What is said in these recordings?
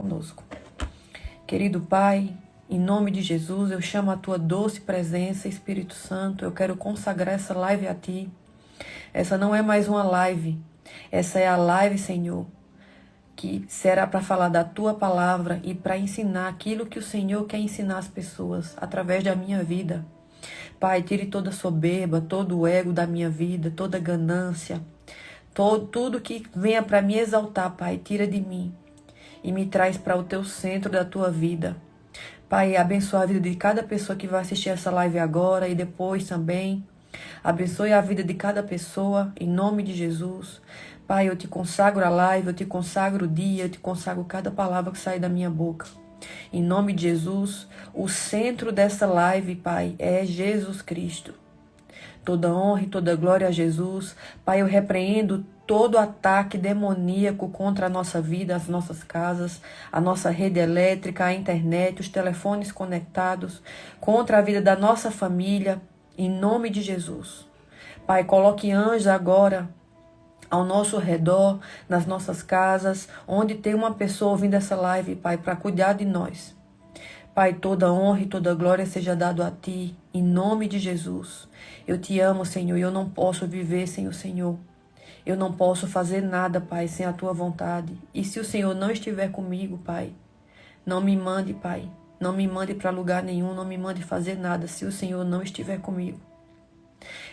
conosco. Querido Pai, em nome de Jesus, eu chamo a Tua doce presença, Espírito Santo. Eu quero consagrar essa live a Ti. Essa não é mais uma live. Essa é a live, Senhor, que será para falar da Tua palavra e para ensinar aquilo que o Senhor quer ensinar às pessoas através da minha vida. Pai, tire toda soberba, todo o ego da minha vida, toda ganância, tudo que venha para me exaltar, Pai, tira de mim e me traz para o Teu centro da Tua vida. Pai, abençoa a vida de cada pessoa que vai assistir essa live agora e depois também. Abençoe a vida de cada pessoa, em nome de Jesus. Pai, eu te consagro a live, eu te consagro o dia, eu te consagro cada palavra que sai da minha boca. Em nome de Jesus, o centro dessa live, Pai, é Jesus Cristo. Toda honra e toda glória a Jesus. Pai, eu repreendo todo ataque demoníaco contra a nossa vida, as nossas casas, a nossa rede elétrica, a internet, os telefones conectados, contra a vida da nossa família, em nome de Jesus. Pai, coloque anjos agora ao nosso redor, nas nossas casas, onde tem uma pessoa ouvindo essa live, Pai, para cuidar de nós. Pai, toda honra e toda glória seja dado a Ti, em nome de Jesus. Eu te amo, Senhor, e eu não posso viver sem o Senhor. Eu não posso fazer nada, Pai, sem a Tua vontade. E se o Senhor não estiver comigo, Pai, não me mande, Pai. Não me mande para lugar nenhum, não me mande fazer nada se o Senhor não estiver comigo.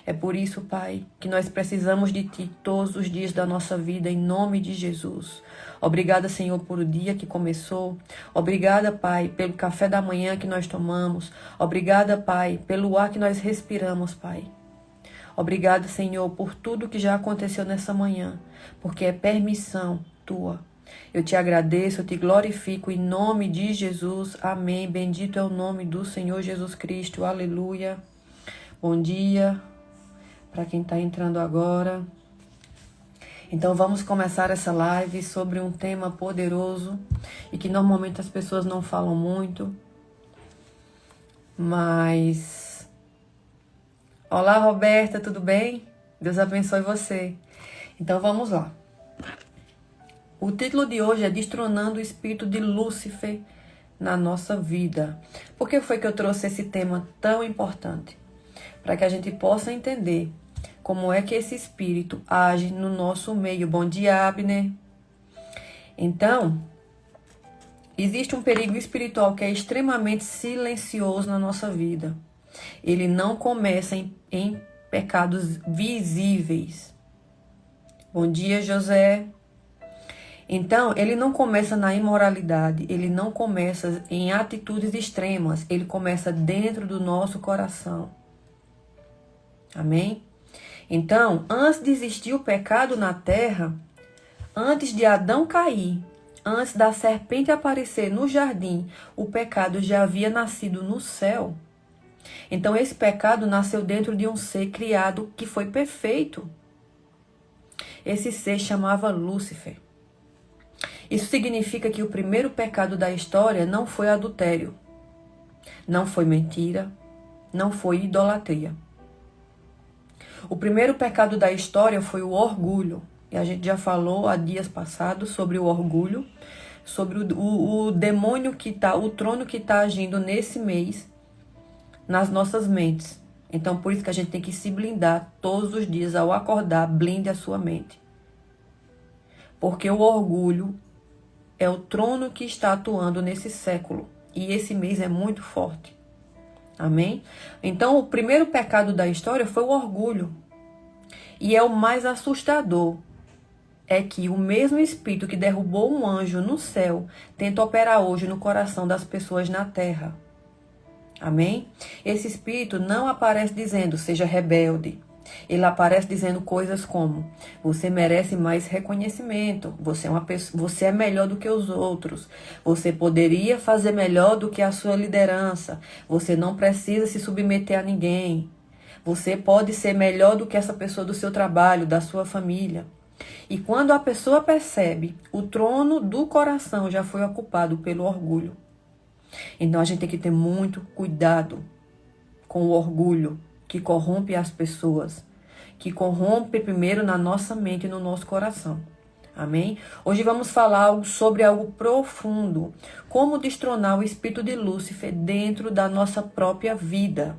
É por isso, Pai, que nós precisamos de Ti todos os dias da nossa vida, em nome de Jesus. Obrigada, Senhor, por o dia que começou. Obrigada, Pai, pelo café da manhã que nós tomamos. Obrigada, Pai, pelo ar que nós respiramos, Pai. Obrigada, Senhor, por tudo que já aconteceu nessa manhã, porque é permissão Tua. Eu te agradeço, eu te glorifico em nome de Jesus. Amém. Bendito é o nome do Senhor Jesus Cristo. Aleluia. Bom dia para quem está entrando agora. Então vamos começar essa live sobre um tema poderoso e que normalmente as pessoas não falam muito. Mas... Olá, Roberta, tudo bem? Deus abençoe você. Então vamos lá. O título de hoje é Destronando o Espírito de Lúcifer na nossa vida. Por que foi que eu trouxe esse tema tão importante? Para que a gente possa entender como é que esse espírito age no nosso meio. Bom dia, Abner. Então, existe um perigo espiritual que é extremamente silencioso na nossa vida. Ele não começa em pecados visíveis. Bom dia, José. Então, ele não começa na imoralidade, ele não começa em atitudes extremas, ele começa dentro do nosso coração. Amém? Então, antes de existir o pecado na terra, antes de Adão cair, antes da serpente aparecer no jardim, o pecado já havia nascido no céu. Então, esse pecado nasceu dentro de um ser criado que foi perfeito. Esse ser chamava Lúcifer. Isso significa que o primeiro pecado da história não foi adultério, não foi mentira, não foi idolatria. O primeiro pecado da história foi o orgulho. E a gente já falou há dias passados sobre o orgulho, sobre o demônio que está, o trono que está agindo nesse mês nas nossas mentes. Então, por isso que a gente tem que se blindar todos os dias ao acordar, blinde a sua mente. Porque o orgulho é o trono que está atuando nesse século. E esse mês é muito forte. Amém? Então, o primeiro pecado da história foi o orgulho. E é o mais assustador. É que o mesmo espírito que derrubou um anjo no céu tenta operar hoje no coração das pessoas na terra. Amém? Esse espírito não aparece dizendo, seja rebelde. Ele aparece dizendo coisas como, você merece mais reconhecimento, você é melhor do que os outros, você poderia fazer melhor do que a sua liderança, você não precisa se submeter a ninguém, você pode ser melhor do que essa pessoa do seu trabalho, da sua família. E quando a pessoa percebe, o trono do coração já foi ocupado pelo orgulho. Então a gente tem que ter muito cuidado com o orgulho que corrompe as pessoas, que corrompe primeiro na nossa mente e no nosso coração. Amém? Hoje vamos falar sobre algo profundo. Como destronar o espírito de Lúcifer dentro da nossa própria vida.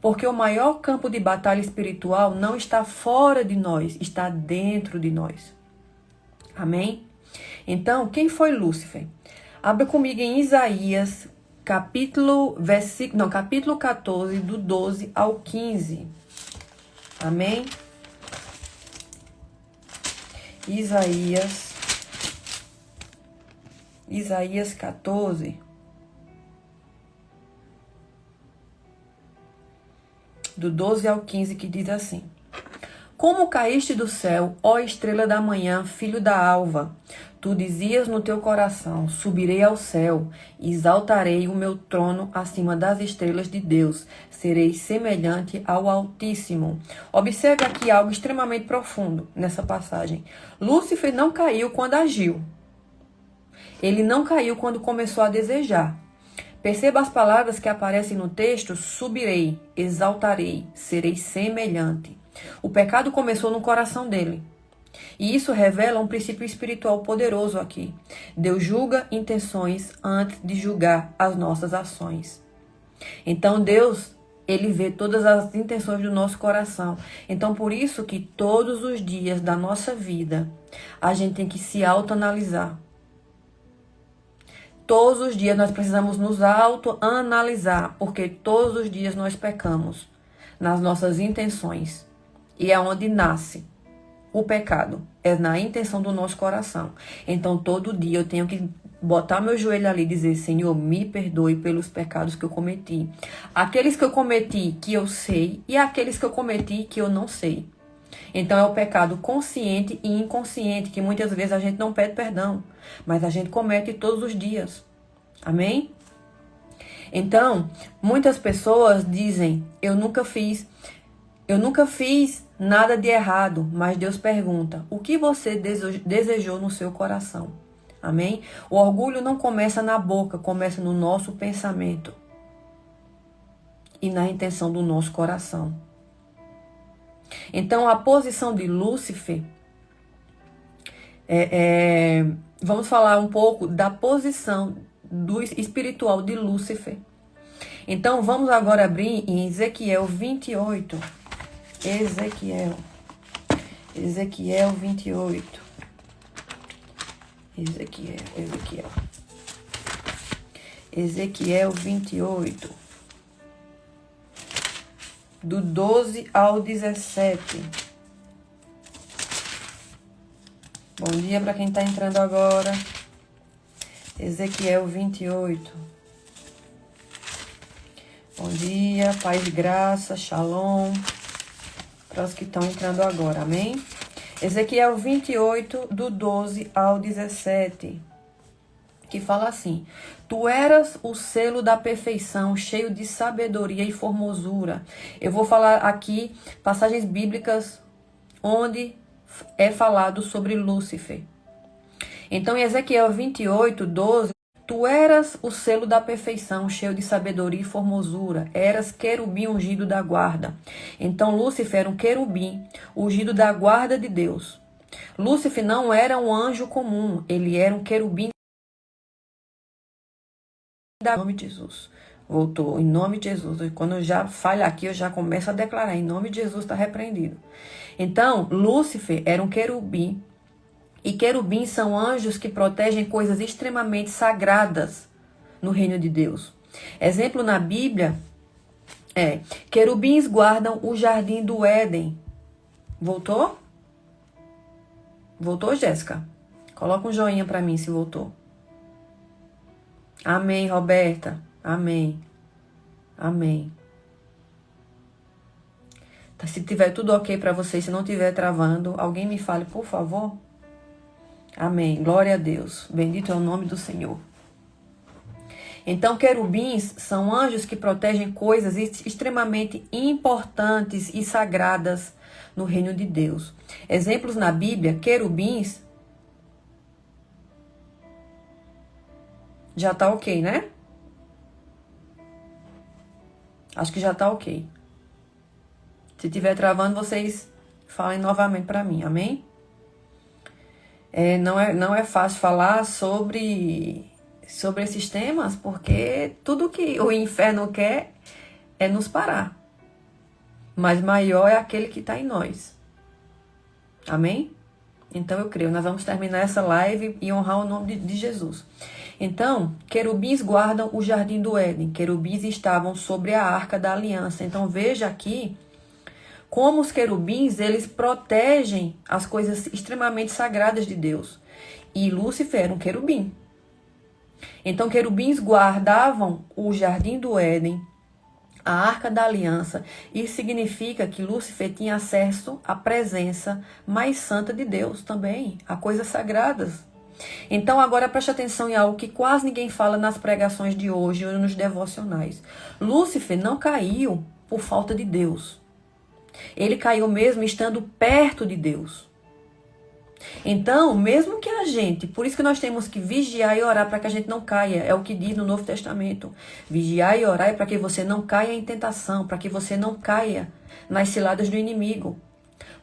Porque o maior campo de batalha espiritual não está fora de nós, está dentro de nós. Amém? Então, quem foi Lúcifer? Abra comigo em Isaías, capítulo 14, do 12 ao 15. Amém? Isaías 14, do 12 ao 15, que diz assim: Como caíste do céu, ó estrela da manhã, filho da alva, tu dizias no teu coração: subirei ao céu, exaltarei o meu trono acima das estrelas de Deus, serei semelhante ao Altíssimo. Observe aqui algo extremamente profundo nessa passagem. Lúcifer não caiu quando agiu. Ele não caiu quando começou a desejar. Perceba as palavras que aparecem no texto: subirei, exaltarei, serei semelhante. O pecado começou no coração dele. E isso revela um princípio espiritual poderoso aqui. Deus julga intenções antes de julgar as nossas ações. Então Deus, Ele vê todas as intenções do nosso coração. Então por isso que todos os dias da nossa vida, a gente tem que se autoanalisar. Todos os dias nós precisamos nos autoanalisar, porque todos os dias nós pecamos nas nossas intenções. E é onde nasce o pecado, é na intenção do nosso coração. Então, todo dia eu tenho que botar meu joelho ali e dizer: Senhor, me perdoe pelos pecados que eu cometi. Aqueles que eu cometi que eu sei e aqueles que eu cometi que eu não sei. Então, é o pecado consciente e inconsciente, que muitas vezes a gente não pede perdão, mas a gente comete todos os dias. Amém? Então, muitas pessoas dizem: eu nunca fiz nada de errado, mas Deus pergunta: o que você desejou no seu coração? Amém? O orgulho não começa na boca, começa no nosso pensamento e na intenção do nosso coração. Então, a posição de Lúcifer, vamos falar um pouco da posição do espiritual de Lúcifer. Então, vamos agora abrir em Ezequiel 28. Ezequiel 28. Ezequiel 28. Do 12 ao 17. Bom dia para quem está entrando agora. Ezequiel 28. Bom dia, paz e graça, shalom. Para os que estão entrando agora, amém? Ezequiel 28, do 12 ao 17, que fala assim: Tu eras o selo da perfeição, cheio de sabedoria e formosura. Eu vou falar aqui passagens bíblicas onde é falado sobre Lúcifer. Então, em Ezequiel 28, 12, Tu eras o selo da perfeição, cheio de sabedoria e formosura. Eras querubim ungido da guarda. Então, Lúcifer era um querubim ungido da guarda de Deus. Lúcifer não era um anjo comum, ele era um querubim. Em nome de Jesus. Voltou, em nome de Jesus. E quando eu já falho aqui, eu já começo a declarar: em nome de Jesus está repreendido. Então, Lúcifer era um querubim. E querubins são anjos que protegem coisas extremamente sagradas no reino de Deus. Exemplo na Bíblia é: querubins guardam o jardim do Éden. Voltou? Voltou, Jéssica? Coloca um joinha para mim se voltou. Amém, Roberta. Amém. Amém. Tá, se tiver tudo ok para vocês, se não tiver travando, alguém me fale, por favor. Amém. Glória a Deus. Bendito é o nome do Senhor. Então, querubins são anjos que protegem coisas extremamente importantes e sagradas no reino de Deus. Exemplos na Bíblia: querubins. Já tá ok, né? Acho que já tá ok. Se tiver travando, vocês falem novamente para mim. Amém? Não é fácil falar sobre esses temas, porque tudo que o inferno quer é nos parar. Mas maior é aquele que está em nós. Amém? Então eu creio, nós vamos terminar essa live e honrar o nome de Jesus. Então, querubins guardam o jardim do Éden. Querubins estavam sobre a arca da aliança. Então veja aqui como os querubins, eles protegem as coisas extremamente sagradas de Deus. E Lúcifer era um querubim. Então querubins guardavam o jardim do Éden, a arca da aliança. Isso significa que Lúcifer tinha acesso à presença mais santa de Deus também, a coisas sagradas. Então agora preste atenção em algo que quase ninguém fala nas pregações de hoje ou nos devocionais. Lúcifer não caiu por falta de Deus. Ele caiu mesmo estando perto de Deus. Então, mesmo que a gente, por isso que nós temos que vigiar e orar para que a gente não caia, é o que diz no Novo Testamento. Vigiar e orar é para que você não caia em tentação, para que você não caia nas ciladas do inimigo.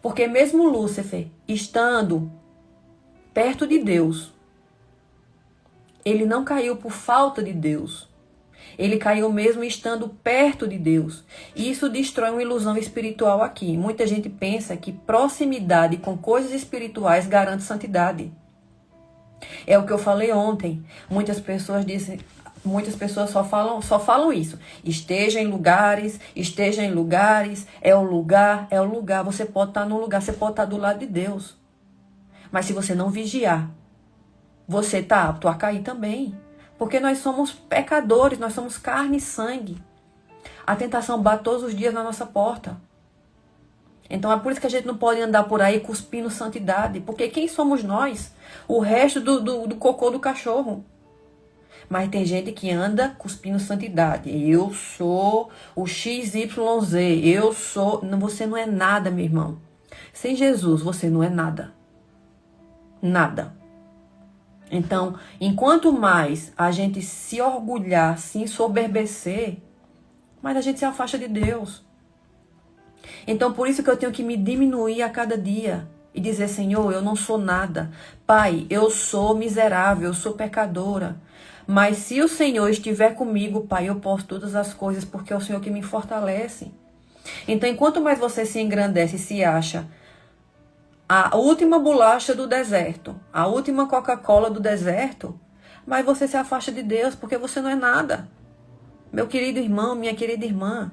Porque mesmo Lúcifer, estando perto de Deus, ele não caiu por falta de Deus. Ele caiu mesmo estando perto de Deus. E isso destrói uma ilusão espiritual aqui. Muita gente pensa que proximidade com coisas espirituais garante santidade. É o que eu falei ontem. Muitas pessoas só falam isso. Esteja em lugares, é o lugar. Você pode estar no lugar, você pode estar do lado de Deus. Mas se você não vigiar, você está apto a cair também. Porque nós somos pecadores, nós somos carne e sangue. A tentação bate todos os dias na nossa porta. Então é por isso que a gente não pode andar por aí cuspindo santidade. Porque quem somos nós? O resto do cocô do cachorro. Mas tem gente que anda cuspindo santidade. Eu sou o XYZ. Eu sou... Não, você não é nada, meu irmão. Sem Jesus, você não é nada. Nada. Então, enquanto mais a gente se orgulhar, se ensoberbecer, mais a gente se afasta de Deus. Então, por isso que eu tenho que me diminuir a cada dia e dizer, Senhor, eu não sou nada. Pai, eu sou miserável, eu sou pecadora. Mas se o Senhor estiver comigo, Pai, eu posso todas as coisas, porque é o Senhor que me fortalece. Então, enquanto mais você se engrandece e se acha a última bolacha do deserto, a última Coca-Cola do deserto, mas você se afasta de Deus porque você não é nada. Meu querido irmão, minha querida irmã,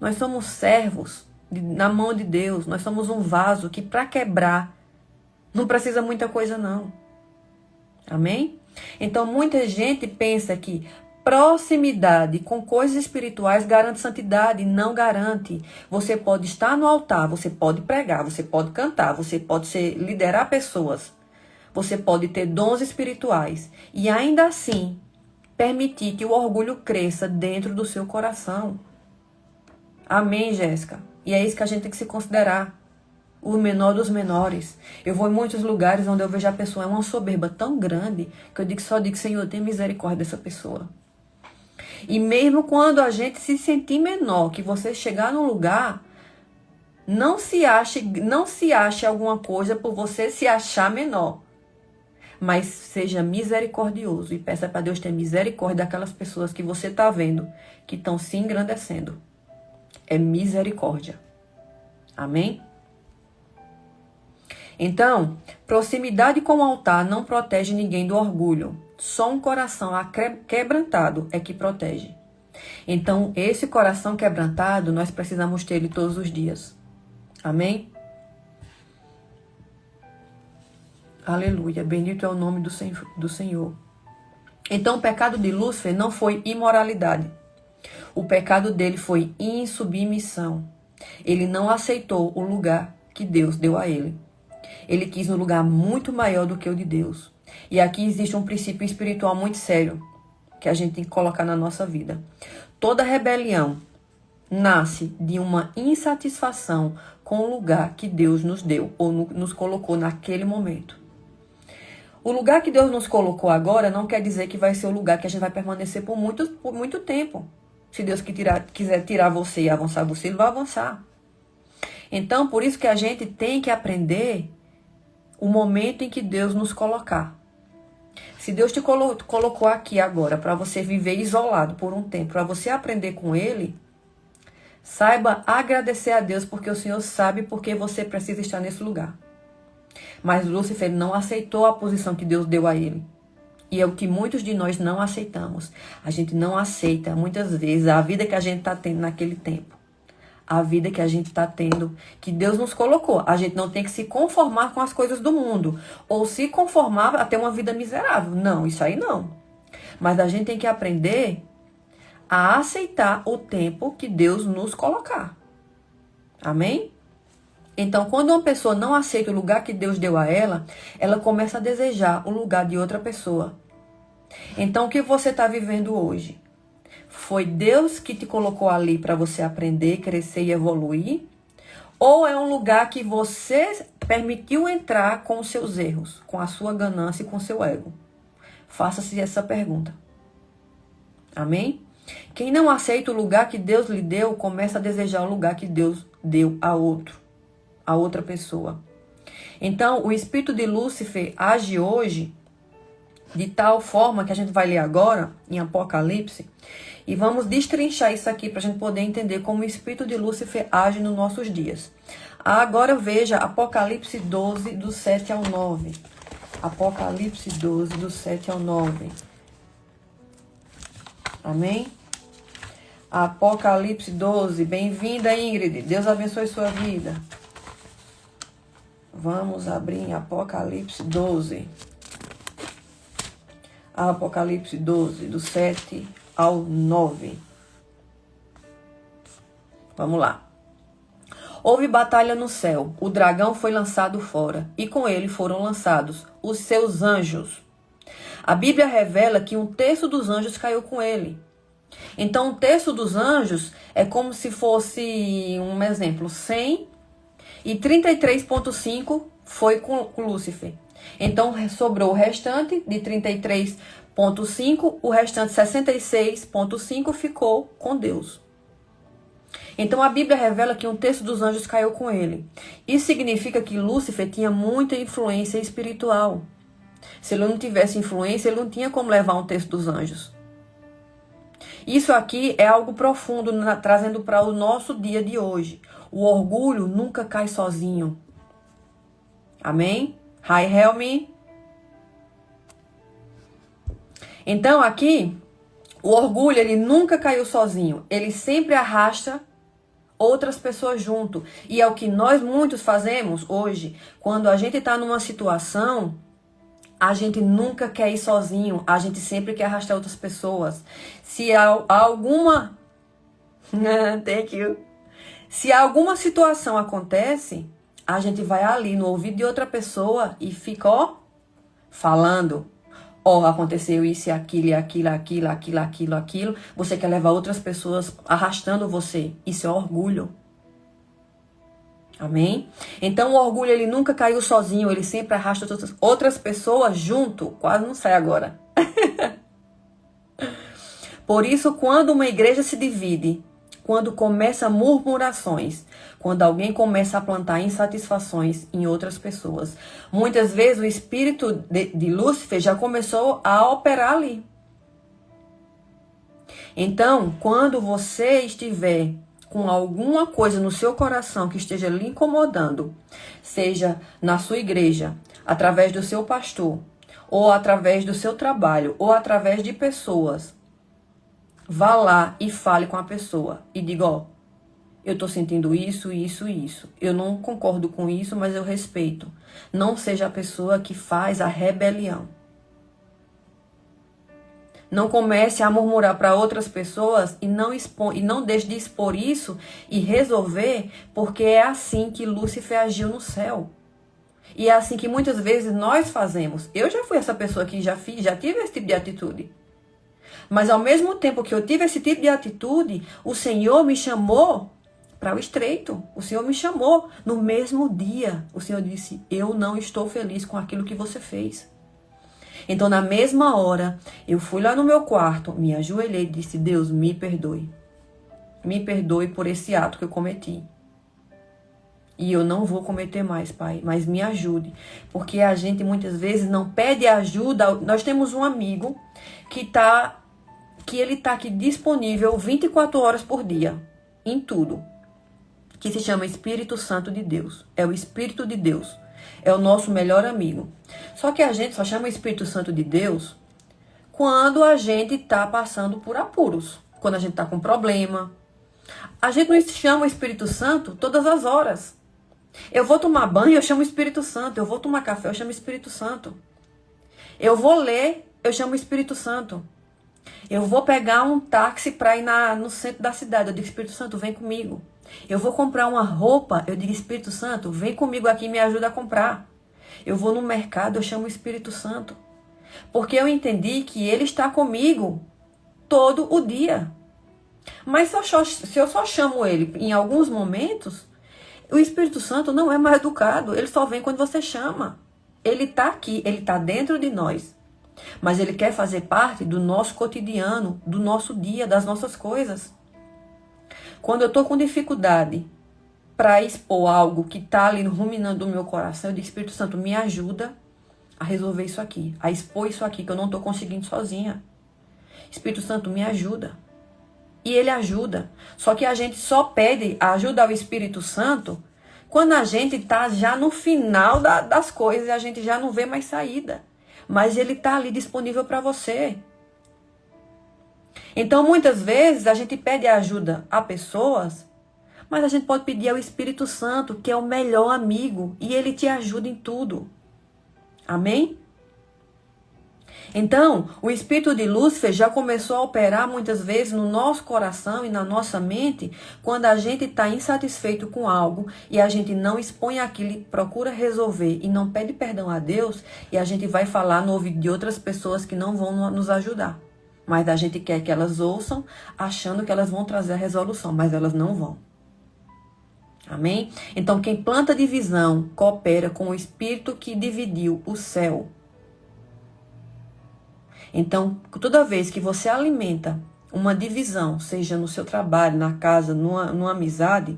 nós somos servos na mão de Deus, nós somos um vaso que para quebrar não precisa muita coisa não. Amém? Então muita gente pensa que proximidade com coisas espirituais garante santidade. Não garante. Você pode estar no altar, você pode pregar, você pode cantar, você pode liderar pessoas. Você pode ter dons espirituais. E ainda assim, permitir que o orgulho cresça dentro do seu coração. Amém, Jéssica? E é isso que a gente tem que se considerar. O menor dos menores. Eu vou em muitos lugares onde eu vejo a pessoa é uma soberba tão grande que eu só digo, Senhor, tem misericórdia dessa pessoa. E mesmo quando a gente se sentir menor, que você chegar num lugar, não se ache alguma coisa por você se achar menor. Mas seja misericordioso e peça para Deus ter misericórdia daquelas pessoas que você está vendo, que estão se engrandecendo. É misericórdia. Amém? Então, proximidade com o altar não protege ninguém do orgulho. Só um coração quebrantado é que protege. Então, esse coração quebrantado, nós precisamos ter ele todos os dias. Amém? Aleluia. Bendito é o nome do Senhor. Então, o pecado de Lúcifer não foi imoralidade. O pecado dele foi insubmissão. Ele não aceitou o lugar que Deus deu a ele. Ele quis um lugar muito maior do que o de Deus. E aqui existe um princípio espiritual muito sério que a gente tem que colocar na nossa vida. Toda rebelião nasce de uma insatisfação com o lugar que Deus nos deu ou nos colocou naquele momento. O lugar que Deus nos colocou agora não quer dizer que vai ser o lugar que a gente vai permanecer por muito tempo. Se Deus quiser tirar você e avançar você, Ele vai avançar. Então, por isso que a gente tem que aprender o momento em que Deus nos colocar. Se Deus te colocou aqui agora para você viver isolado por um tempo, para você aprender com Ele, saiba agradecer a Deus, porque o Senhor sabe porque você precisa estar nesse lugar. Mas Lúcifer não aceitou a posição que Deus deu a ele. E é o que muitos de nós não aceitamos. A gente não aceita, muitas vezes, a vida que a gente está tendo naquele tempo. A vida que a gente está tendo, que Deus nos colocou. A gente não tem que se conformar com as coisas do mundo. Ou se conformar a ter uma vida miserável. Não, isso aí não. Mas a gente tem que aprender a aceitar o tempo que Deus nos colocar. Amém? Então, quando uma pessoa não aceita o lugar que Deus deu a ela começa a desejar o lugar de outra pessoa. Então, o que você está vivendo hoje? Foi Deus que te colocou ali para você aprender, crescer e evoluir? Ou é um lugar que você permitiu entrar com os seus erros, com a sua ganância e com o seu ego? Faça-se essa pergunta. Amém? Quem não aceita o lugar que Deus lhe deu, começa a desejar o lugar que Deus deu a outra pessoa. Então, o espírito de Lúcifer age hoje de tal forma que a gente vai ler agora em Apocalipse e vamos destrinchar isso aqui para a gente poder entender como o espírito de Lúcifer age nos nossos dias. Agora veja Apocalipse 12, do 7 ao 9. Apocalipse 12, do 7 ao 9. Amém? Apocalipse 12. Bem-vinda, Ingrid. Deus abençoe sua vida. Vamos abrir em Apocalipse 12. Apocalipse 12, do 7 ao 9. Vamos lá. Houve batalha no céu. O dragão foi lançado fora. E com ele foram lançados os seus anjos. A Bíblia revela que 1/3 dos anjos caiu com ele. Então, 1/3 dos anjos é como se fosse, um exemplo, 100 e 33,5 foi com Lúcifer. Então, sobrou o restante de 33,5, o restante 66,5 ficou com Deus. Então, a Bíblia revela que 1/3 dos anjos caiu com ele. Isso significa que Lúcifer tinha muita influência espiritual. Se ele não tivesse influência, ele não tinha como levar 1/3 dos anjos. Isso aqui é algo profundo, trazendo para o nosso dia de hoje. O orgulho nunca cai sozinho. Amém? Hi, help me. Então, aqui, o orgulho, ele nunca caiu sozinho. Ele sempre arrasta outras pessoas junto. E é o que nós muitos fazemos hoje. Quando a gente está numa situação, a gente nunca quer ir sozinho. A gente sempre quer arrastar outras pessoas. Se há alguma... Thank you. Se alguma situação acontece, a gente vai ali no ouvido de outra pessoa e fica, falando. Aconteceu isso e aquilo, e aquilo. Você quer levar outras pessoas arrastando você. Isso é orgulho. Amém? Então, o orgulho, ele nunca caiu sozinho. Ele sempre arrasta outras pessoas junto. Quase não sai agora. Por isso, quando uma igreja se divide, quando começa murmurações, quando alguém começa a plantar insatisfações em outras pessoas, muitas vezes o espírito de Lúcifer já começou a operar ali. Então, quando você estiver com alguma coisa no seu coração que esteja lhe incomodando, seja na sua igreja, através do seu pastor, ou através do seu trabalho, ou através de pessoas, vá lá e fale com a pessoa e diga, eu tô sentindo isso, isso e isso. Eu não concordo com isso, mas eu respeito. Não seja a pessoa que faz a rebelião. Não comece a murmurar para outras pessoas e não deixe de expor isso e resolver, porque é assim que Lúcifer agiu no céu. E é assim que muitas vezes nós fazemos. Eu já fui essa pessoa que já tive esse tipo de atitude. Mas ao mesmo tempo que eu tive esse tipo de atitude, o Senhor me chamou para o estreito. O Senhor me chamou no mesmo dia. O Senhor disse, eu não estou feliz com aquilo que você fez. Então, na mesma hora, eu fui lá no meu quarto, me ajoelhei e disse, Deus, me perdoe. Me perdoe por esse ato que eu cometi. E eu não vou cometer mais, Pai, mas me ajude. Porque a gente muitas vezes não pede ajuda. Nós temos um amigo que ele tá aqui disponível 24 horas por dia, em tudo, que se chama Espírito Santo de Deus. É o Espírito de Deus. É o nosso melhor amigo. Só que a gente só chama o Espírito Santo de Deus quando a gente tá passando por apuros. Quando a gente tá com problema. A gente não chama o Espírito Santo todas as horas. Eu vou tomar banho, eu chamo o Espírito Santo. Eu vou tomar café, eu chamo o Espírito Santo. Eu vou ler, eu chamo o Espírito Santo. Eu vou pegar um táxi para ir no centro da cidade. Eu digo, Espírito Santo, vem comigo. Eu vou comprar uma roupa, eu digo, Espírito Santo, vem comigo aqui e me ajuda a comprar. Eu vou no mercado, eu chamo o Espírito Santo. Porque eu entendi que ele está comigo todo o dia. Mas se eu só chamo ele em alguns momentos, o Espírito Santo não é mais educado. Ele só vem quando você chama. Ele está aqui, ele está dentro de nós. Mas ele quer fazer parte do nosso cotidiano, do nosso dia, das nossas coisas. Quando eu estou com dificuldade para expor algo que está ali ruminando o meu coração, eu digo, Espírito Santo, me ajuda a resolver isso aqui, a expor isso aqui que eu não estou conseguindo sozinha. Espírito Santo, me ajuda. E ele ajuda. Só que a gente só pede ajuda ao Espírito Santo quando a gente está já no final das coisas e a gente já não vê mais saída. Mas ele está ali disponível para você. Então, muitas vezes, a gente pede ajuda a pessoas, mas a gente pode pedir ao Espírito Santo, que é o melhor amigo, e ele te ajuda em tudo. Amém? Então, o espírito de Lúcifer já começou a operar muitas vezes no nosso coração e na nossa mente, quando a gente está insatisfeito com algo e a gente não expõe aquilo e procura resolver e não pede perdão a Deus, e a gente vai falar no ouvido de outras pessoas que não vão nos ajudar. Mas a gente quer que elas ouçam, achando que elas vão trazer a resolução, mas elas não vão. Amém? Então, quem planta divisão coopera com o espírito que dividiu o céu. Então, toda vez que você alimenta uma divisão, seja no seu trabalho, na casa, numa amizade,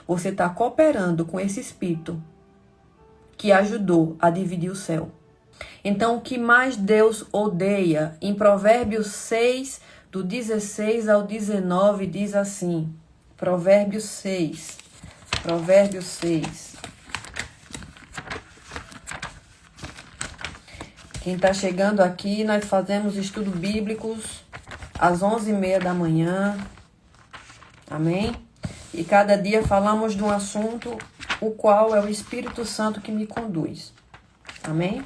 você está cooperando com esse espírito que ajudou a dividir o céu. Então, o que mais Deus odeia? Em Provérbios 6, do 16 ao 19, diz assim. Provérbios 6. Provérbios 6. Quem está chegando aqui, nós fazemos estudos bíblicos às 11h30 da manhã. Amém? E cada dia falamos de um assunto, o qual é o Espírito Santo que me conduz. Amém?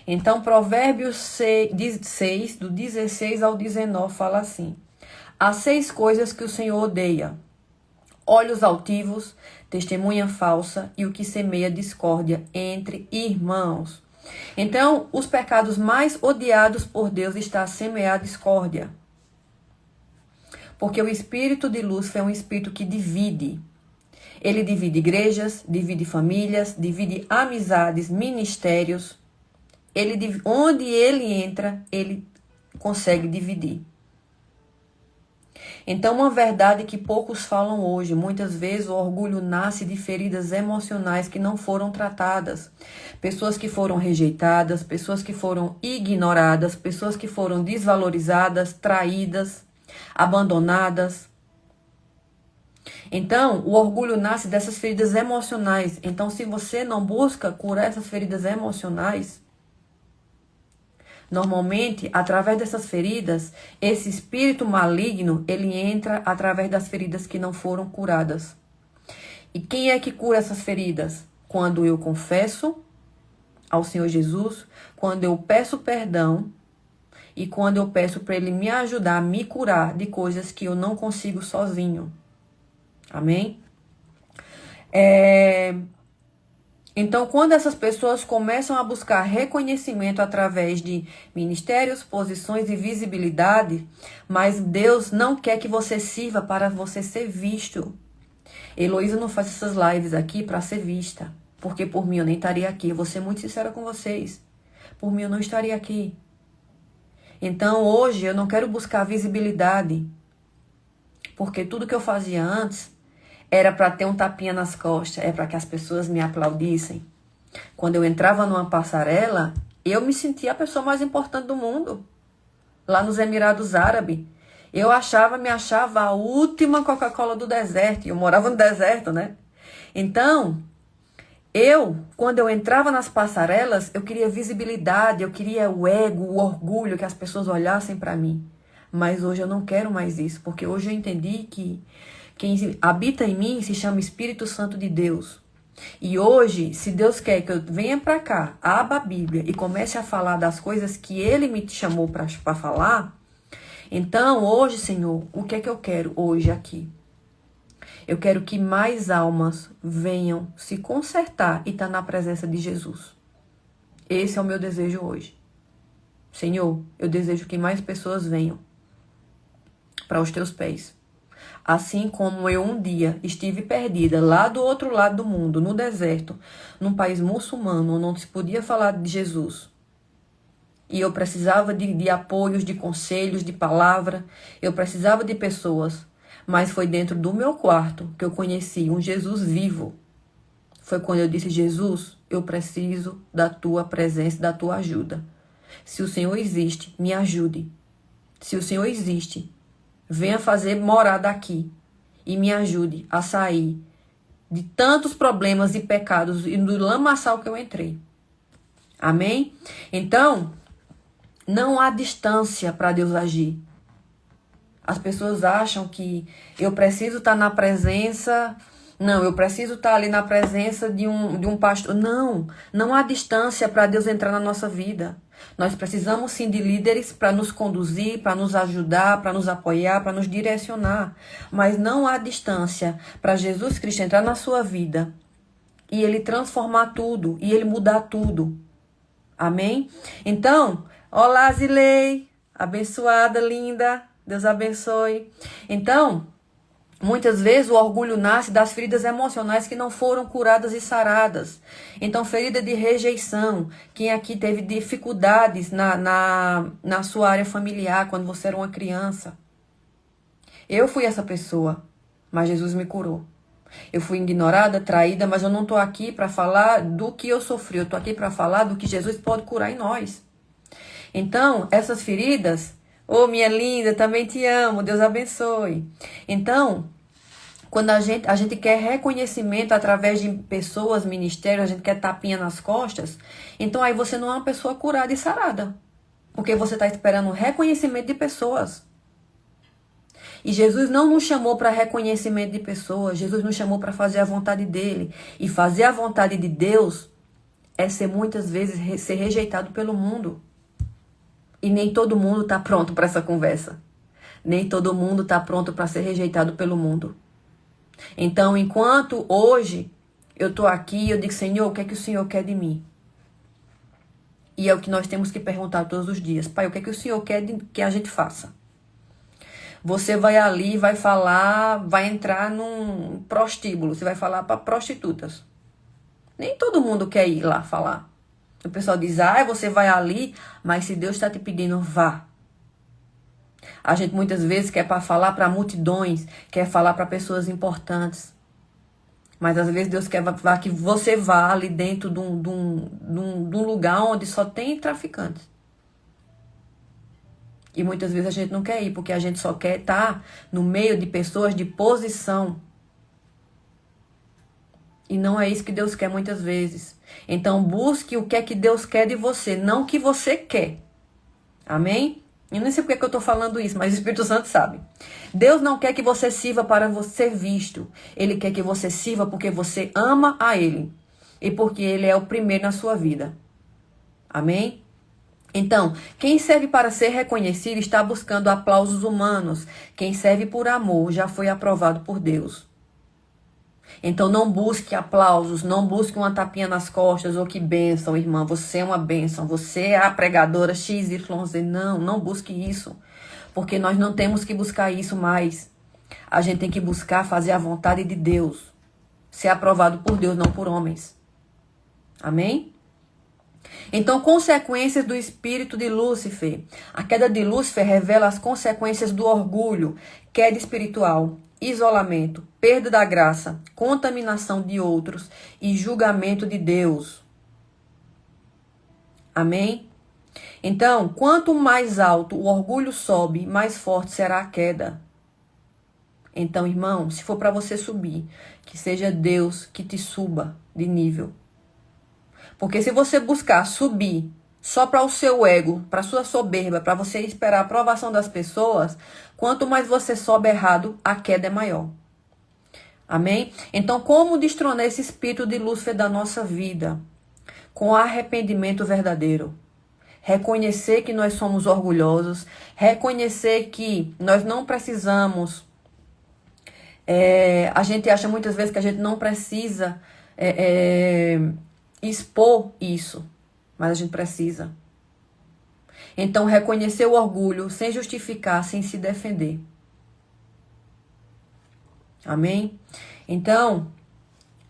Então, Provérbios 6, do 16 ao 19, fala assim. Há 6 coisas que o Senhor odeia. Olhos altivos, testemunha falsa e o que semeia discórdia entre irmãos. Então, os pecados mais odiados por Deus está a semear discórdia. Porque o espírito de Lúcifer é um espírito que divide. Ele divide igrejas, divide famílias, divide amizades, ministérios. Onde ele entra, ele consegue dividir. Então, uma verdade que poucos falam hoje, muitas vezes o orgulho nasce de feridas emocionais que não foram tratadas. Pessoas que foram rejeitadas, pessoas que foram ignoradas, pessoas que foram desvalorizadas, traídas, abandonadas. Então, o orgulho nasce dessas feridas emocionais. Então, se você não busca curar essas feridas emocionais, normalmente, através dessas feridas, esse espírito maligno, ele entra através das feridas que não foram curadas. E quem é que cura essas feridas? Quando eu confesso ao Senhor Jesus, quando eu peço perdão e quando eu peço para Ele me ajudar a me curar de coisas que eu não consigo sozinho. Amém? Então, quando essas pessoas começam a buscar reconhecimento através de ministérios, posições e visibilidade, mas Deus não quer que você sirva para você ser visto. Heloísa não faz essas lives aqui para ser vista, porque por mim eu nem estaria aqui. Eu vou ser muito sincera com vocês. Por mim eu não estaria aqui. Então, hoje eu não quero buscar visibilidade, porque tudo que eu fazia antes era para ter um tapinha nas costas, é para que as pessoas me aplaudissem. Quando eu entrava numa passarela, eu me sentia a pessoa mais importante do mundo. Lá nos Emirados Árabes, eu me achava a última Coca-Cola do deserto. E eu morava no deserto, né? Então, quando eu entrava nas passarelas, eu queria visibilidade, eu queria o ego, o orgulho, que as pessoas olhassem para mim. Mas hoje eu não quero mais isso, porque hoje eu entendi que quem habita em mim se chama Espírito Santo de Deus. E hoje, se Deus quer que eu venha para cá, abra a Bíblia e comece a falar das coisas que Ele me chamou para falar, então hoje, Senhor, o que é que eu quero hoje aqui? Eu quero que mais almas venham se consertar e estar na presença de Jesus. Esse é o meu desejo hoje. Senhor, eu desejo que mais pessoas venham para os teus pés. Assim como eu um dia estive perdida lá do outro lado do mundo, no deserto, num país muçulmano, onde não se podia falar de Jesus. E eu precisava de apoios, de conselhos, de palavra. Eu precisava de pessoas. Mas foi dentro do meu quarto que eu conheci um Jesus vivo. Foi quando eu disse, Jesus, eu preciso da tua presença, da tua ajuda. Se o Senhor existe, me ajude. Se o Senhor existe, venha fazer morada aqui e me ajude a sair de tantos problemas e pecados e do lamaçal que eu entrei. Amém? Então, não há distância para Deus agir. As pessoas acham que eu preciso estar na presença... Não, eu preciso estar ali na presença de um pastor. Não há distância para Deus entrar na nossa vida. Nós precisamos sim de líderes para nos conduzir, para nos ajudar, para nos apoiar, para nos direcionar. Mas não há distância para Jesus Cristo entrar na sua vida e Ele transformar tudo, e Ele mudar tudo. Amém? Então, olá Zilei, abençoada, linda, Deus abençoe. Então, muitas vezes o orgulho nasce das feridas emocionais que não foram curadas e saradas. Então, ferida de rejeição. Quem aqui teve dificuldades na sua área familiar quando você era uma criança? Eu fui essa pessoa, mas Jesus me curou. Eu fui ignorada, traída, mas eu não estou aqui para falar do que eu sofri. Eu estou aqui para falar do que Jesus pode curar em nós. Então, essas feridas... Ô, minha linda, também te amo, Deus abençoe. Então, quando a gente quer reconhecimento através de pessoas, ministérios, a gente quer tapinha nas costas, então aí você não é uma pessoa curada e sarada. Porque você está esperando reconhecimento de pessoas. E Jesus não nos chamou para reconhecimento de pessoas, Jesus nos chamou para fazer a vontade dele. E fazer a vontade de Deus é ser muitas vezes ser rejeitado pelo mundo. E nem todo mundo está pronto para essa conversa. Nem todo mundo está pronto para ser rejeitado pelo mundo. Então, enquanto hoje eu estou aqui, eu digo, Senhor, o que é que o Senhor quer de mim? E é o que nós temos que perguntar todos os dias. Pai, o que é que o Senhor quer que a gente faça? Você vai ali, vai falar, vai entrar num prostíbulo. Você vai falar para prostitutas. Nem todo mundo quer ir lá falar. O pessoal diz, você vai ali, mas se Deus está te pedindo, vá. A gente muitas vezes quer para falar para multidões, quer falar para pessoas importantes. Mas às vezes Deus quer que você vá ali dentro de um lugar onde só tem traficantes. E muitas vezes a gente não quer ir, porque a gente só quer estar no meio de pessoas de posição. E não é isso que Deus quer muitas vezes. Então busque o que é que Deus quer de você, não o que você quer. Amém? Eu não sei porque que eu estou falando isso, mas o Espírito Santo sabe. Deus não quer que você sirva para ser visto. Ele quer que você sirva porque você ama a Ele. E porque Ele é o primeiro na sua vida. Amém? Então, quem serve para ser reconhecido está buscando aplausos humanos. Quem serve por amor já foi aprovado por Deus. Então não busque aplausos, não busque uma tapinha nas costas, ou que bênção, irmã, você é uma bênção, você é a pregadora XYZ. Não busque isso, porque nós não temos que buscar isso mais. A gente tem que buscar fazer a vontade de Deus, ser aprovado por Deus, não por homens. Amém? Então, consequências do espírito de Lúcifer. A queda de Lúcifer revela as consequências do orgulho, queda espiritual. isolamento, perda da graça, contaminação de outros e julgamento de Deus. Amém? Então, quanto mais alto o orgulho sobe, mais forte será a queda. Então, irmão, se for para você subir, que seja Deus que te suba de nível. Porque se você buscar subir só para o seu ego, para a sua soberba, para você esperar a aprovação das pessoas, quanto mais você sobe errado, a queda é maior. Amém? Então, como destronar esse espírito de Lúcifer da nossa vida? Com arrependimento verdadeiro. Reconhecer que nós somos orgulhosos, reconhecer que nós não precisamos. A gente acha muitas vezes que a gente não precisa expor isso, mas a gente precisa. Então, reconhecer o orgulho sem justificar, sem se defender. Amém? Então,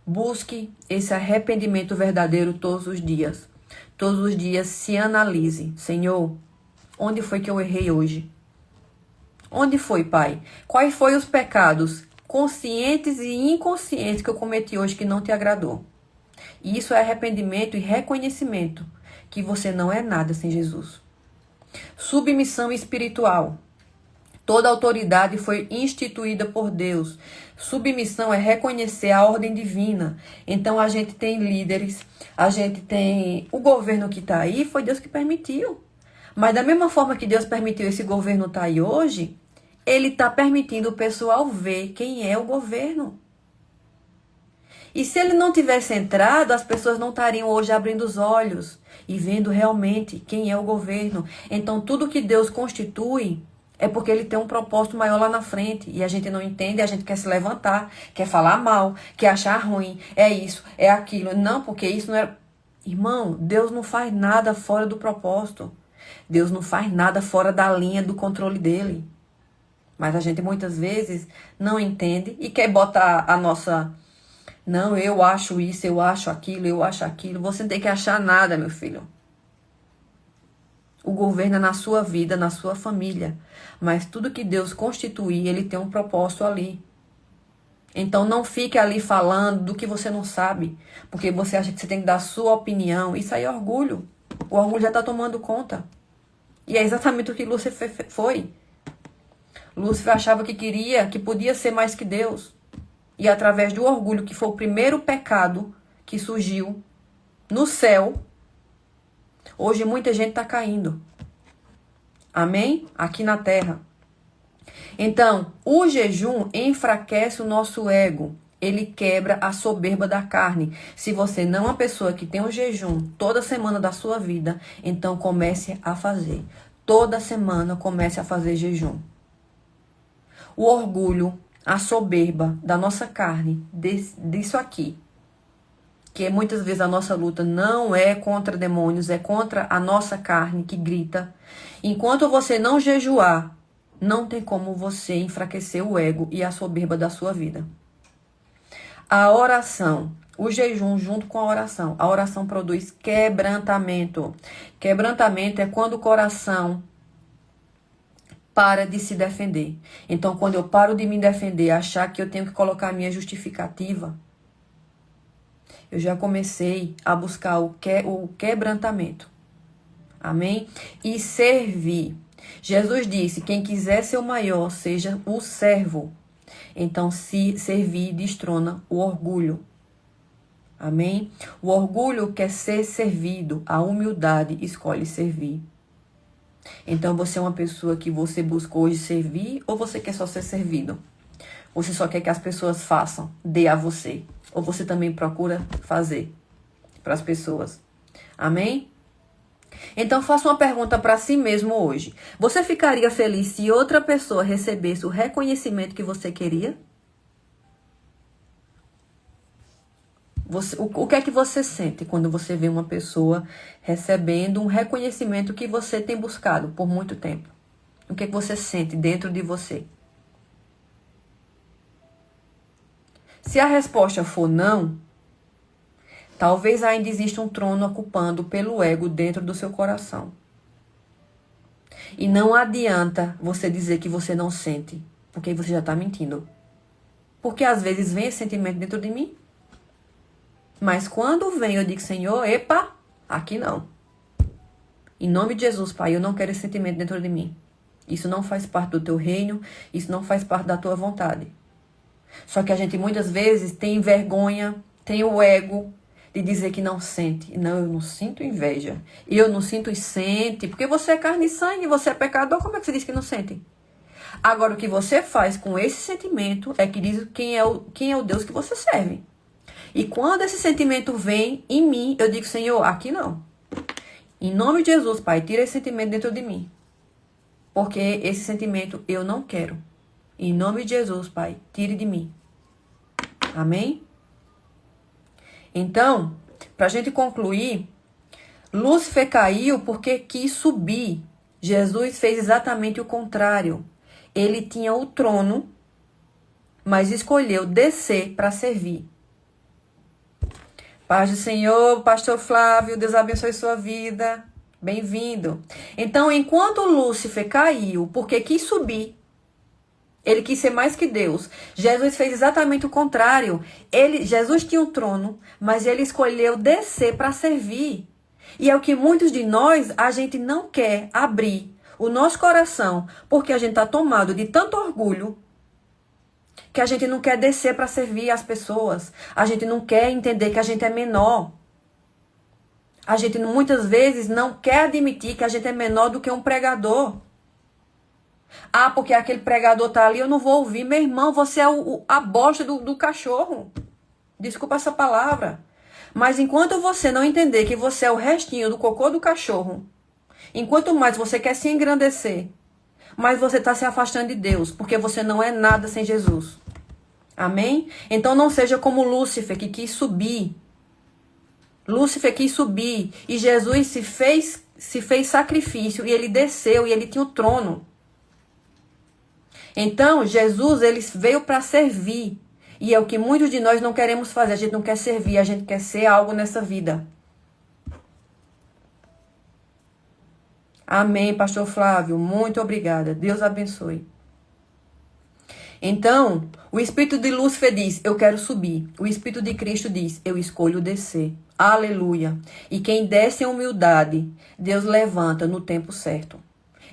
busque esse arrependimento verdadeiro todos os dias. Todos os dias se analise. Senhor, onde foi que eu errei hoje? Onde foi, Pai? Quais foram os pecados conscientes e inconscientes que eu cometi hoje que não te agradou? E isso é arrependimento e reconhecimento que você não é nada sem Jesus. Submissão espiritual. Toda autoridade foi instituída por Deus. Submissão é reconhecer a ordem divina. Então a gente tem líderes, a gente tem o governo que está aí, foi Deus que permitiu. Mas da mesma forma que Deus permitiu esse governo estar aí hoje, Ele está permitindo o pessoal ver quem é o governo. E se ele não tivesse entrado, as pessoas não estariam hoje abrindo os olhos e vendo realmente quem é o governo. Então tudo que Deus constitui é porque ele tem um propósito maior lá na frente. E a gente não entende, a gente quer se levantar, quer falar mal, quer achar ruim. É isso, é aquilo. Não, porque isso não é... Irmão, Deus não faz nada fora do propósito. Deus não faz nada fora da linha do controle dele. Mas a gente muitas vezes não entende e quer botar a nossa... Não, eu acho isso, eu acho aquilo, eu acho aquilo. Você não tem que achar nada, meu filho. O governo é na sua vida, na sua família. Mas tudo que Deus constituir, Ele tem um propósito ali. Então não fique ali falando do que você não sabe. Porque você acha que você tem que dar a sua opinião. Isso aí é orgulho. O orgulho já está tomando conta. E é exatamente o que Lúcifer foi. Lúcifer achava que queria, que podia ser mais que Deus. E através do orgulho, que foi o primeiro pecado que surgiu no céu, hoje muita gente está caindo. Amém? Aqui na terra. Então, o jejum enfraquece o nosso ego. Ele quebra a soberba da carne. Se você não é uma pessoa que tem um jejum toda semana da sua vida, então comece a fazer. Toda semana comece a fazer jejum. O orgulho, a soberba da nossa carne, disso aqui, que muitas vezes a nossa luta não é contra demônios, é contra a nossa carne que grita. Enquanto você não jejuar, não tem como você enfraquecer o ego e a soberba da sua vida. A oração, o jejum junto com a oração produz quebrantamento. Quebrantamento é quando o coração para de se defender. Então, quando eu paro de me defender, achar que eu tenho que colocar a minha justificativa, eu já comecei a buscar o quebrantamento. Amém? E servir. Jesus disse, quem quiser ser o maior, seja o servo. Então, se servir destrona o orgulho. Amém? O orgulho quer ser servido, a humildade escolhe servir. Então, você é uma pessoa que você busca hoje servir ou você quer só ser servido? Você só quer que as pessoas façam, dê a você? Ou você também procura fazer para as pessoas? Amém? Então, faça uma pergunta para si mesmo hoje. Você ficaria feliz se outra pessoa recebesse o reconhecimento que você queria? O que é que você sente quando você vê uma pessoa recebendo um reconhecimento que você tem buscado por muito tempo? O que é que você sente dentro de você? Se a resposta for não, talvez ainda exista um trono ocupando pelo ego dentro do seu coração. E não adianta você dizer que você não sente, porque você já está mentindo. porque às vezes vem esse sentimento dentro de mim. Mas quando vem, eu digo, Senhor, epa, aqui não. Em nome de Jesus, Pai, eu não quero esse sentimento dentro de mim. Isso não faz parte do teu reino, isso não faz parte da tua vontade. Só que a gente muitas vezes tem vergonha, tem o ego de dizer que não sente. Não, eu não sinto inveja. Eu não sinto e sente. Porque você é carne e sangue, você é pecador, como é que você diz que não sente? Agora, o que você faz com esse sentimento é que diz quem é o Deus que você serve. E quando esse sentimento vem em mim, eu digo, Senhor, aqui não. Em nome de Jesus, Pai, tira esse sentimento dentro de mim. Porque esse sentimento eu não quero. Em nome de Jesus, Pai, tire de mim. Amém? Então, para a gente concluir, Lúcifer caiu porque quis subir. Jesus fez exatamente o contrário. Ele tinha o trono, mas escolheu descer para servir. Paz do Senhor, Pastor Flávio, Deus abençoe sua vida. Bem-vindo. Então, enquanto Lúcifer caiu porque quis subir, ele quis ser mais que Deus. Jesus fez exatamente o contrário. Jesus tinha um trono, mas ele escolheu descer para servir. E é o que muitos de nós, a gente não quer abrir o nosso coração, porque a gente está tomado de tanto orgulho, que a gente não quer descer para servir as pessoas. A gente não quer entender que a gente é menor. A gente muitas vezes não quer admitir que a gente é menor do que um pregador. Ah, porque aquele pregador tá ali, eu não vou ouvir. Meu irmão, você é a bosta do cachorro. Desculpa essa palavra. Mas enquanto você não entender que você é o restinho do cocô do cachorro, enquanto mais você quer se engrandecer, mais você está se afastando de Deus, porque você não é nada sem Jesus. Amém? Então não seja como Lúcifer, que quis subir. Lúcifer quis subir e Jesus se fez sacrifício e ele desceu e ele tinha o trono. Então, Jesus, ele veio para servir. E é o que muitos de nós não queremos fazer. A gente não quer servir, a gente quer ser algo nessa vida. Amém, Pastor Flávio. Muito obrigada. Deus abençoe. Então, o espírito de Lúcifer diz, eu quero subir. O espírito de Cristo diz, eu escolho descer. Aleluia. E quem desce em humildade, Deus levanta no tempo certo.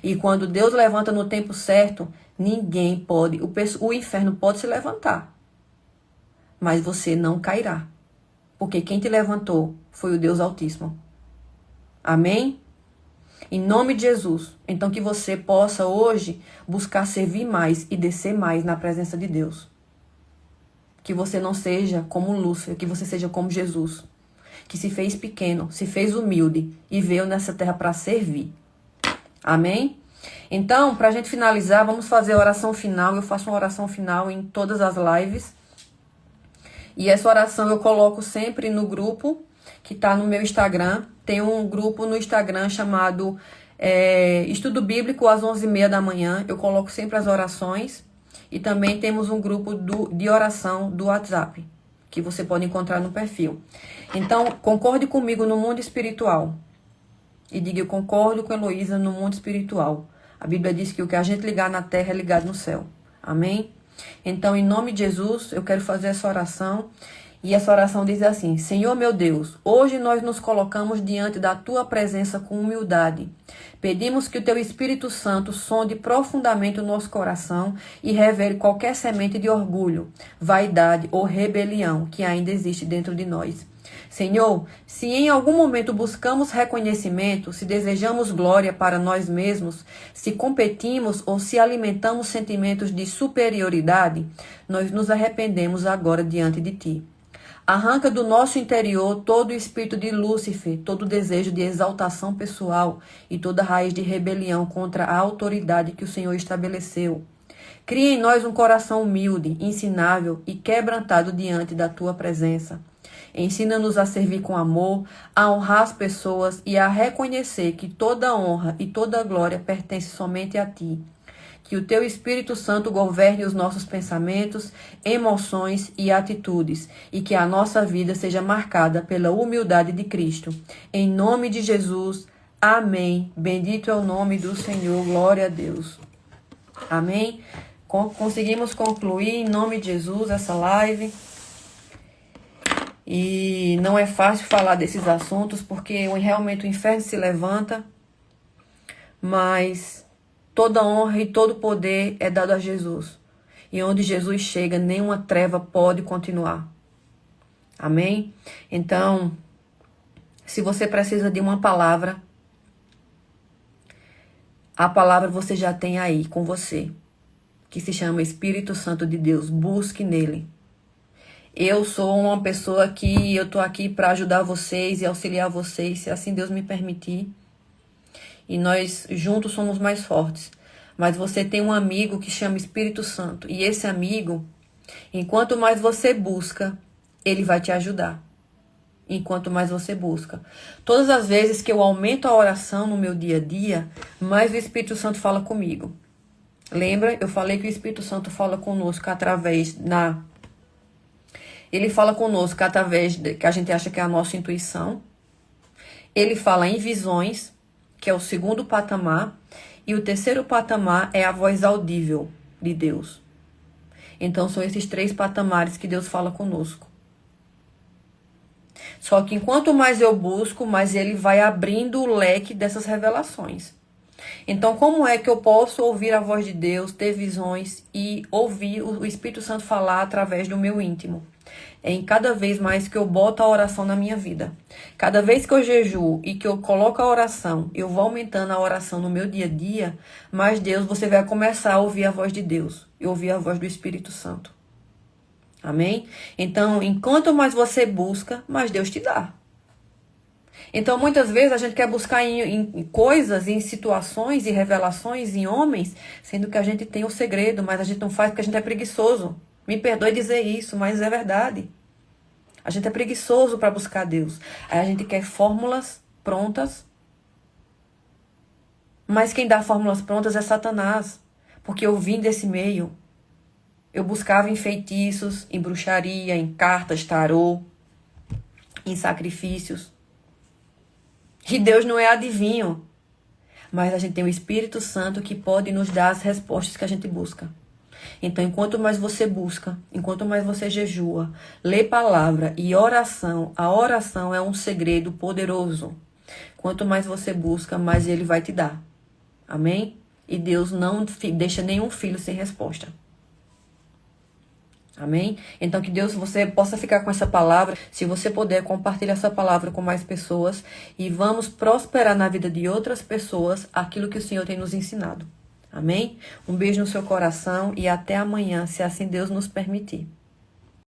E quando Deus levanta no tempo certo, ninguém pode, o inferno pode se levantar. Mas você não cairá. Porque quem te levantou foi o Deus Altíssimo. Amém? Em nome de Jesus. Então que você possa hoje buscar servir mais e descer mais na presença de Deus. Que você não seja como Lúcifer, que você seja como Jesus. Que se fez pequeno, se fez humilde e veio nessa terra para servir. Amém? Então, para a gente finalizar, vamos fazer a oração final. Eu faço uma oração final em todas as lives. E essa oração eu coloco sempre no grupo que está no meu Instagram. Tem um grupo no Instagram chamado Estudo Bíblico às 11h30 da manhã. Eu coloco sempre as orações. E também temos um grupo de oração do WhatsApp, que você pode encontrar no perfil. Então, concorde comigo no mundo espiritual. E diga, eu concordo com a Heloísa no mundo espiritual. A Bíblia diz que o que a gente ligar na terra é ligado no céu. Amém? Então, em nome de Jesus, eu quero fazer essa oração. E essa oração diz assim, Senhor meu Deus, hoje nós nos colocamos diante da Tua presença com humildade. Pedimos que o Teu Espírito Santo sonde profundamente o nosso coração e revele qualquer semente de orgulho, vaidade ou rebelião que ainda existe dentro de nós. Senhor, se em algum momento buscamos reconhecimento, se desejamos glória para nós mesmos, se competimos ou se alimentamos sentimentos de superioridade, nós nos arrependemos agora diante de Ti. Arranca do nosso interior todo o espírito de Lúcifer, todo o desejo de exaltação pessoal e toda raiz de rebelião contra a autoridade que o Senhor estabeleceu. Cria em nós um coração humilde, ensinável e quebrantado diante da Tua presença. Ensina-nos a servir com amor, a honrar as pessoas e a reconhecer que toda honra e toda glória pertence somente a Ti. Que o Teu Espírito Santo governe os nossos pensamentos, emoções e atitudes, e que a nossa vida seja marcada pela humildade de Cristo. Em nome de Jesus, amém. Bendito é o nome do Senhor, glória a Deus. Amém. Conseguimos concluir em nome de Jesus essa live. E não é fácil falar desses assuntos, porque realmente o inferno se levanta, mas toda honra e todo poder é dado a Jesus. E onde Jesus chega, nenhuma treva pode continuar. Amém? Então, se você precisa de uma palavra, a palavra você já tem aí com você, que se chama Espírito Santo de Deus. Busque nele. Eu sou uma pessoa que eu tô aqui para ajudar vocês e auxiliar vocês, se assim Deus me permitir. E nós juntos somos mais fortes. Mas você tem um amigo que chama Espírito Santo. E esse amigo, enquanto mais você busca, ele vai te ajudar. Enquanto mais você busca. Todas as vezes que eu aumento a oração no meu dia a dia, mais o Espírito Santo fala comigo. Lembra? Eu falei que o Espírito Santo fala conosco através Ele fala conosco através que a gente acha que é a nossa intuição. Ele fala em visões, que é o segundo patamar. E o terceiro patamar é a voz audível de Deus. Então são esses 3 patamares que Deus fala conosco. Só que enquanto mais eu busco, mais ele vai abrindo o leque dessas revelações. Então, como é que eu posso ouvir a voz de Deus, ter visões e ouvir o Espírito Santo falar através do meu íntimo? É em cada vez mais que eu boto a oração na minha vida. Cada vez que eu jejuo e que eu coloco a oração, eu vou aumentando a oração no meu dia a dia, mais você vai começar a ouvir a voz de Deus e ouvir a voz do Espírito Santo. Amém? Então, enquanto mais você busca, mais Deus te dá. Então, muitas vezes a gente quer buscar em coisas, em situações e revelações em homens, sendo que a gente tem o segredo, mas a gente não faz porque a gente é preguiçoso. Me perdoe dizer isso, mas é verdade. A gente é preguiçoso para buscar Deus. Aí a gente quer fórmulas prontas, mas quem dá fórmulas prontas é Satanás, porque eu vim desse meio. Eu buscava em feitiços, em bruxaria, em cartas, tarô, em sacrifícios. E Deus não é adivinho. Mas a gente tem o Espírito Santo que pode nos dar as respostas que a gente busca. Então, enquanto mais você busca, enquanto mais você jejua, lê palavra e oração, a oração é um segredo poderoso. Quanto mais você busca, mais ele vai te dar. Amém? E Deus não deixa nenhum filho sem resposta. Amém? Então que Deus, você possa ficar com essa palavra. Se você puder, compartilhar essa palavra com mais pessoas. E vamos prosperar na vida de outras pessoas aquilo que o Senhor tem nos ensinado. Amém? Um beijo no seu coração e até amanhã, se assim Deus nos permitir.